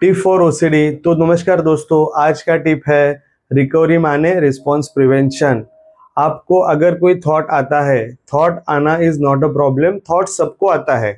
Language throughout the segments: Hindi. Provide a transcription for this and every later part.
Tip for OCD. तो नमस्कार दोस्तों, आज का टिप है रिकवरी माने रिस्पॉन्स प्रिवेंशन। आपको अगर कोई थॉट आता है, थॉट आना is not a problem, thought सबको आता है,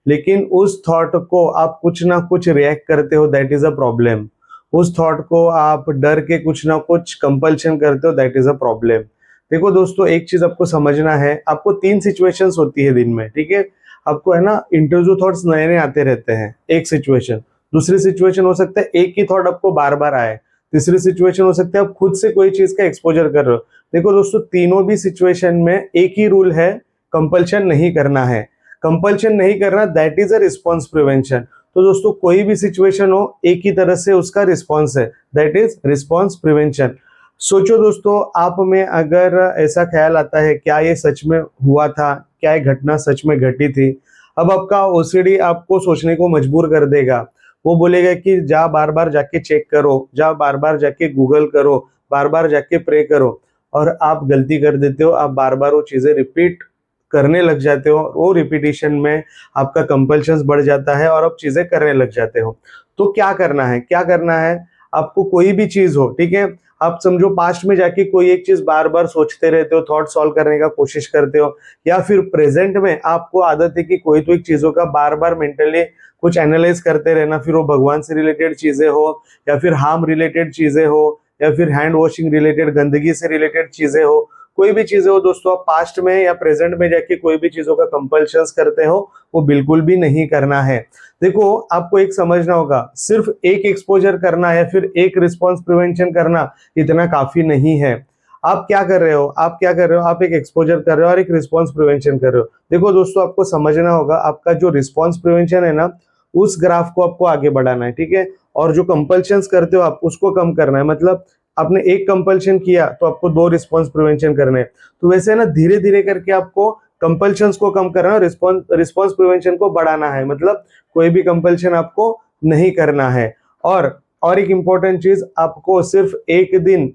लेकिन उस थॉट को आप कुछ ना कुछ रिएक्ट करते हो, दैट इज अ प्रॉब्लम। उस थॉट को आप डर के कुछ ना कुछ कंपल्शन करते हो, दैट इज अ प्रॉब्लम। देखो दोस्तों, एक चीज आपको समझना है, आपको 3 सिचुएशंस होती है दिन में, ठीक है। आपको है ना, इंट्रूसिव थॉट्स नए नए आते रहते हैं। एक सिचुएशन। दूसरी सिचुएशन हो सकता है एक ही थॉट आपको बार बार आए। तीसरी सिचुएशन हो सकता है आप खुद से कोई चीज का एक्सपोजर कर रहे हो। देखो दोस्तों, तीनों भी सिचुएशन में एक ही रूल है, कंपल्शन नहीं करना है। कंपल्शन नहीं करना, that is a response prevention. तो दोस्तों, कोई भी सिचुएशन हो, एक ही तरह से उसका रिस्पॉन्स है, दैट इज रिस्पॉन्स प्रिवेंशन। सोचो दोस्तों, आप में अगर ऐसा ख्याल आता है क्या ये सच में हुआ था, क्या ये घटना सच में घटी थी, अब आपका ओसीडी आपको सोचने को मजबूर कर देगा। वो बोलेगा कि जा बार बार जाके चेक करो, जा बार बार जाके गूगल करो, बार बार जाके प्रे करो। और आप गलती कर देते हो, आप बार बार वो चीजें रिपीट करने लग जाते हो। वो रिपीटिशन में आपका कंपल्शन बढ़ जाता है और आप चीजें करने लग जाते हो। तो क्या करना है, क्या करना है, आपको कोई भी चीज हो, ठीक है। आप समझो पास्ट में जाके कोई एक चीज बार बार सोचते रहते हो, थॉट सॉल्व करने का कोशिश करते हो, या फिर प्रेजेंट में आपको आदत है कि कोई तो एक चीजों का बार बार मेंटली कुछ एनालाइज करते रहना, फिर वो भगवान से रिलेटेड चीजें हो, या फिर हार्म रिलेटेड चीजें हो, या फिर हैंड वॉशिंग रिलेटेड, गंदगी से रिलेटेड चीजें हो, कोई भी चीजें हो दोस्तों, आप पास्ट में या प्रेजेंट में जाके कोई भी चीजों का कंपल्शन करते हो, वो बिल्कुल भी नहीं करना है। देखो, आपको एक समझना होगा, सिर्फ एक एक्सपोजर करना या फिर एक रिस्पॉन्स प्रिवेंशन करना इतना काफी नहीं है। आप क्या कर रहे हो, आप क्या कर रहे हो, आप एक एक्सपोजर कर रहे हो और एक रिस्पॉन्स प्रिवेंशन कर रहे हो। देखो दोस्तों, आपको समझना होगा, आपका जो रिस्पॉन्स प्रिवेंशन है ना, उस ग्राफ को आपको आगे बढ़ाना है, ठीक है। और जो कंपल्शंस करते हो आप, उसको कम करना है। मतलब आपने एक कंपल्शन किया तो आपको 2 रिस्पॉन्स प्रिवेंशन करने हैं। तो वैसे ना, धीरे धीरे करके आपको कंपल्शंस को कम करना है, रिस्पॉन्स प्रिवेंशन को बढ़ाना है। मतलब कोई भी कंपल्शन आपको नहीं करना है। और एक इंपॉर्टेंट चीज, आपको सिर्फ एक दिन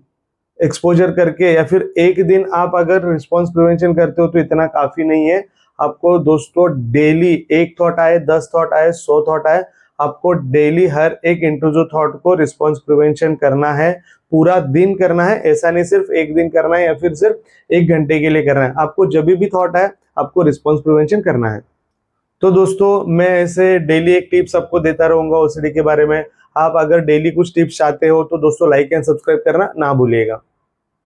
एक्सपोजर करके या फिर एक दिन आप अगर रिस्पॉन्स प्रिवेंशन करते हो तो इतना काफी नहीं है। आपको दोस्तों डेली एक थॉट आए, 10 थॉट आए, 100 थॉट आए, आपको डेली हर एक इंट्रूसिव थॉट को रिस्पॉन्स प्रिवेंशन करना है। पूरा दिन करना है, ऐसा नहीं सिर्फ एक दिन करना है या फिर सिर्फ 1 घंटे के लिए करना है। आपको जब भी थॉट आए, आपको रिस्पॉन्स प्रिवेंशन करना है। तो दोस्तों, मैं ऐसे डेली एक टिप्स आपको देता रहूंगा ओसीडी के बारे में। आप अगर डेली कुछ टिप्स चाहते हो तो दोस्तों लाइक एंड सब्सक्राइब करना ना भूलिएगा।